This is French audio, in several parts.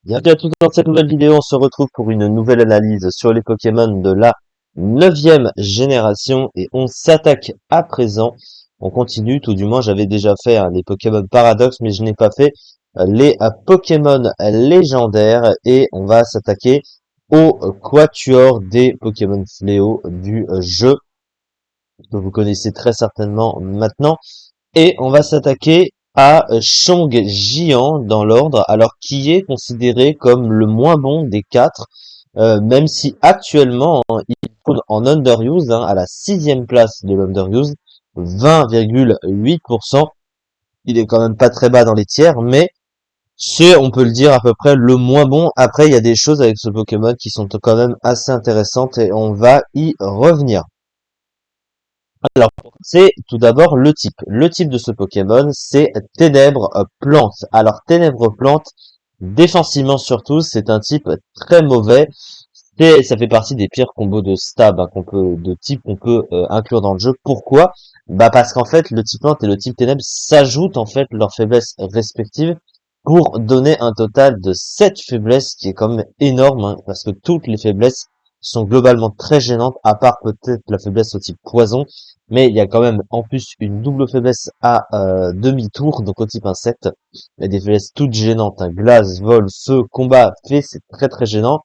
Bienvenue à tous dans cette nouvelle vidéo, on se retrouve pour une nouvelle analyse sur les Pokémon de la 9e génération et on s'attaque à présent, on continue, tout du moins j'avais déjà fait les Pokémon Paradox mais je n'ai pas fait les Pokémon légendaires et on va s'attaquer au quatuor des Pokémon Fléau du jeu que vous connaissez très certainement maintenant. Et on va s'attaquer à Chong Jian dans l'ordre, alors qui est considéré comme le moins bon des quatre, même si actuellement il tourne en underuse, à la 6e place de l'underuse, 20,8%. Il est quand même pas très bas dans les tiers, mais c'est, on peut le dire, à peu près le moins bon. Après, il y a des choses avec ce Pokémon qui sont quand même assez intéressantes et on va y revenir. Alors, c'est tout d'abord le type. Le type de ce Pokémon, c'est Ténèbres Plante. Alors, Ténèbres Plante, défensivement surtout, c'est un type très mauvais. Et ça fait partie des pires combos de stab de type qu'on peut inclure dans le jeu. Pourquoi? Bah parce qu'en fait, le type Plante et le type Ténèbres s'ajoutent en fait leurs faiblesses respectives pour donner un total de 7 faiblesses, qui est quand même énorme, parce que toutes les faiblesses sont globalement très gênantes, à part peut-être la faiblesse au type poison, mais il y a quand même en plus une double faiblesse à demi-tour, donc au type insecte. Il y a des faiblesses toutes gênantes, glace, vol, feu, combat, fait, c'est très très gênant.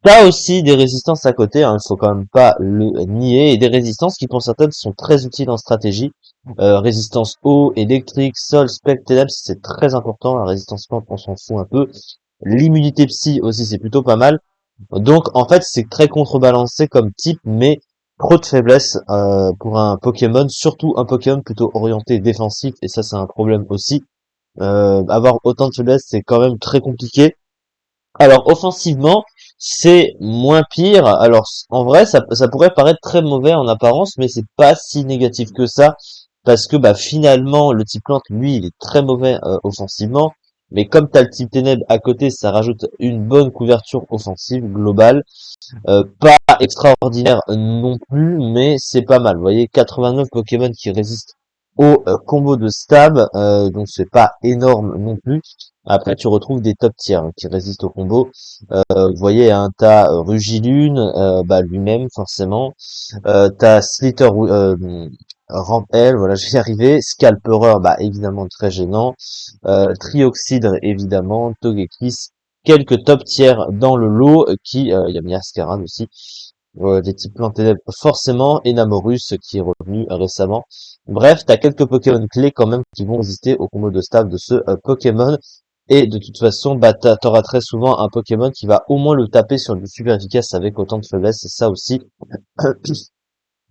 T'as aussi des résistances à côté, il faut quand même pas le nier, et des résistances qui pour certaines sont très utiles en stratégie. Résistance eau, électrique, sol, spectre, ténèbres, c'est très important. La résistance plante, on s'en fout un peu. L'immunité psy aussi, c'est plutôt pas mal. Donc en fait c'est très contrebalancé comme type, mais trop de faiblesse pour un Pokémon, surtout un Pokémon plutôt orienté défensif, et ça c'est un problème aussi. Avoir autant de faiblesse c'est quand même très compliqué. Alors offensivement c'est moins pire. Alors en vrai ça pourrait paraître très mauvais en apparence, mais c'est pas si négatif que ça, parce que bah finalement le type plante lui il est très mauvais offensivement, mais comme t'as le type ténèbres à côté, ça rajoute une bonne couverture offensive globale. Pas extraordinaire non plus, mais c'est pas mal. Vous voyez, 89 Pokémon qui résistent au combo de stab, donc c'est pas énorme non plus. Après, tu retrouves des top tiers qui résistent au combo. Vous voyez, t'as Rugilune, bah lui-même forcément. T'as Slither, Rampel, voilà, je vais y arriver. Scalperer, bah évidemment très gênant. Trioxydre, évidemment. Togekiss, quelques top tiers dans le lot il y a Miascaran aussi, des types plantés forcément, et Namorus qui est revenu récemment. Bref, t'as quelques Pokémon clés quand même qui vont résister au combo de staff de ce Pokémon, et de toute façon, bah t'auras très souvent un Pokémon qui va au moins le taper sur du super efficace avec autant de faiblesse, c'est ça aussi.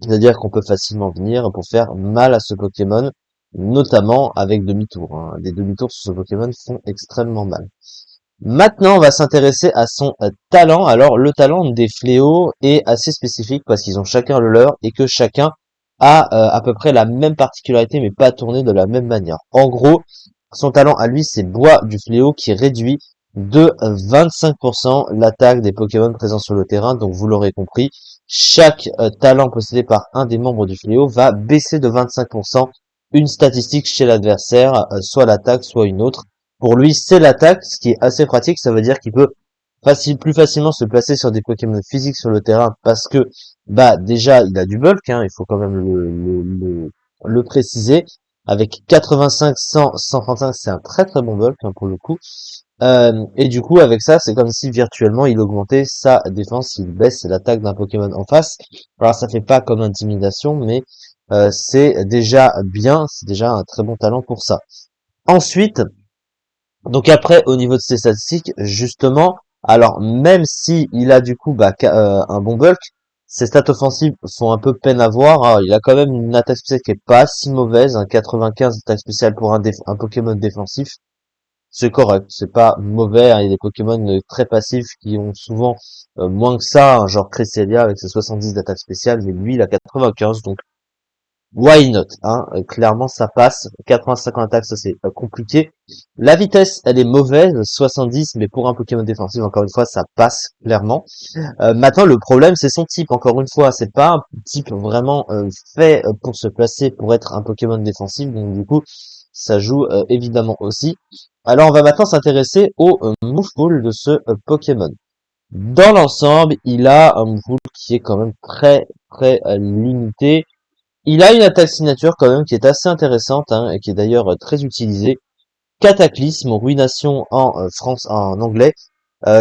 C'est-à-dire qu'on peut facilement venir pour faire mal à ce Pokémon, notamment avec demi-tour. Des demi-tours sur ce Pokémon font extrêmement mal. Maintenant, on va s'intéresser à son talent. Alors, le talent des fléaux est assez spécifique parce qu'ils ont chacun le leur et que chacun a à peu près la même particularité mais pas tourné de la même manière. En gros, son talent à lui, c'est Bois du fléau qui réduit de 25% l'attaque des Pokémon présents sur le terrain. Donc, vous l'aurez compris, chaque talent possédé par un des membres du fléau va baisser de 25% une statistique chez l'adversaire, soit l'attaque, soit une autre. Pour lui, c'est l'attaque, ce qui est assez pratique. Ça veut dire qu'il peut plus facilement se placer sur des Pokémon physiques sur le terrain parce que, bah, déjà, il a du bulk, il faut quand même le préciser. Avec 85, 100, 135, c'est un très très bon bulk, pour le coup. Et du coup, avec ça, c'est comme si virtuellement il augmentait sa défense, il baisse l'attaque d'un Pokémon en face. Alors, ça fait pas comme intimidation, mais c'est déjà bien, c'est déjà un très bon talent pour ça. Ensuite, donc après, au niveau de ses statistiques, justement, alors même si il a du coup un bon bulk, ses stats offensives font un peu peine à voir. Alors, il a quand même une attaque spéciale qui est pas si mauvaise, 95 attaque spéciale pour un Pokémon défensif. C'est correct, c'est pas mauvais. Il y a des Pokémon très passifs qui ont souvent moins que ça, genre Cresselia avec ses 70 d'attaque spéciale, mais lui il a 95, donc why not, clairement ça passe. 85 en attaque, ça c'est compliqué. La vitesse, elle est mauvaise, 70, mais pour un Pokémon défensif, encore une fois, ça passe clairement. Maintenant, le problème, c'est son type. Encore une fois, c'est pas un type vraiment fait pour se placer pour être un Pokémon défensif. Donc du coup, ça joue évidemment aussi. Alors on va maintenant s'intéresser au move pool de ce Pokémon. Dans l'ensemble, il a un move pool qui est quand même très limité. Il a une attaque signature quand même qui est assez intéressante, hein, et qui est d'ailleurs très utilisée. Cataclysme, ruination en France, en anglais,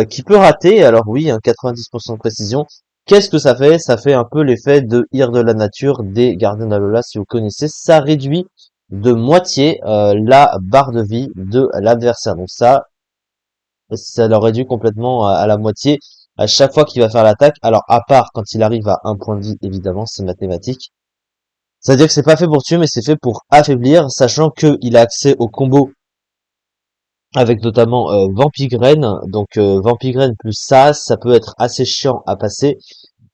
qui peut rater. Alors oui, hein, 90% de précision. Qu'est-ce que ça fait? Ça fait un peu l'effet de Ire de la nature des Gardiens d'Alola, si vous connaissez. Ça réduit de moitié la barre de vie de l'adversaire. Donc ça leur réduit complètement à la moitié à chaque fois qu'il va faire l'attaque. Alors à part quand il arrive à un point de vie, évidemment, c'est mathématique. C'est-à-dire que c'est pas fait pour tuer, mais c'est fait pour affaiblir, sachant qu'il a accès au combo avec notamment Vampigraine. Donc Vampigraine plus ça peut être assez chiant à passer.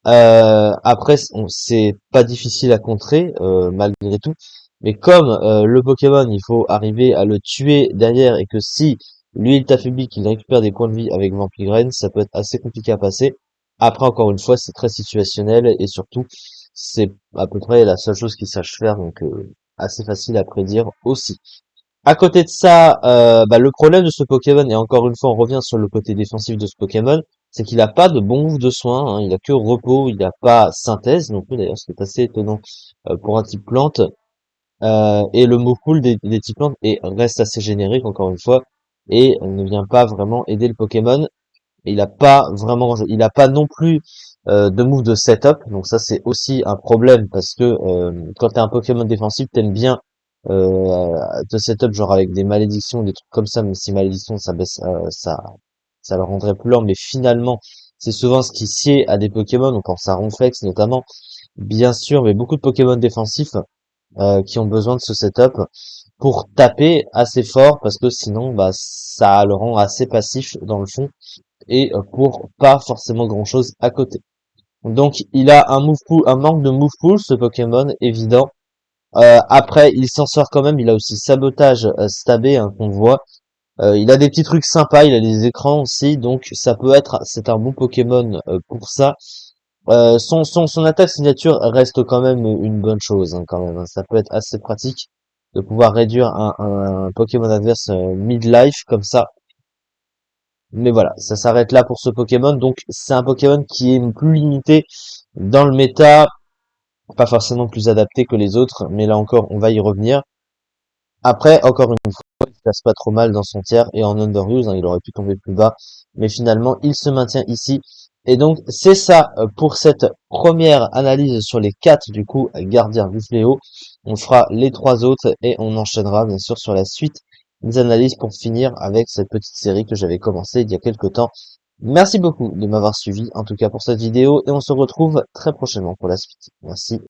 Après, c'est pas difficile à contrer, malgré tout. Mais comme le Pokémon, il faut arriver à le tuer derrière, et que si lui il t'affaiblit, qu'il récupère des points de vie avec Vampigraine, ça peut être assez compliqué à passer. Après, encore une fois, c'est très situationnel, et surtout, c'est à peu près la seule chose qu'il sache faire, donc assez facile à prédire aussi. À côté de ça, le problème de ce Pokémon, et encore une fois on revient sur le côté défensif de ce Pokémon, c'est qu'il n'a pas de bon move de soin, hein, il a que repos, il n'a pas synthèse non plus d'ailleurs, ce qui est assez étonnant pour un type plante. Et le move pool des types plantes reste assez générique encore une fois, et ne vient pas vraiment aider le Pokémon. Et il a pas vraiment, il a pas non plus de move de setup, donc ça c'est aussi un problème parce que quand t'es un Pokémon défensif, t'aimes bien te setup genre avec des malédictions, des trucs comme ça, même si malédiction ça baisse, ça le rendrait plus lent, mais finalement c'est souvent ce qui sied à des Pokémon, on pense à Ronflex notamment, bien sûr, mais beaucoup de Pokémon défensifs qui ont besoin de ce setup pour taper assez fort parce que sinon bah ça le rend assez passif dans le fond et pour pas forcément grand chose à côté. Donc il a un move pool, un manque de move pool ce Pokémon évident. Après il s'en sort quand même, il a aussi sabotage stabé, hein, qu'on voit. Il a des petits trucs sympas, il a des écrans aussi, donc ça peut être, c'est un bon Pokémon pour ça. Son attaque signature reste quand même une bonne chose, hein, quand même, hein. Ça peut être assez pratique de pouvoir réduire un Pokémon adverse mid-life comme ça. Mais voilà, ça s'arrête là pour ce Pokémon. Donc c'est un Pokémon qui est plus limité dans le méta, pas forcément plus adapté que les autres, mais là encore on va y revenir. Après, encore une fois, il se passe pas trop mal dans son tiers et en underuse, hein, il aurait pu tomber plus bas, mais finalement il se maintient ici. Et donc c'est ça pour cette première analyse sur les 4 du coup gardiens du fléau. On fera les 3 autres et on enchaînera bien sûr sur la suite des analyses pour finir avec cette petite série que j'avais commencé il y a quelques temps. Merci beaucoup de m'avoir suivi en tout cas pour cette vidéo et on se retrouve très prochainement pour la suite. Merci.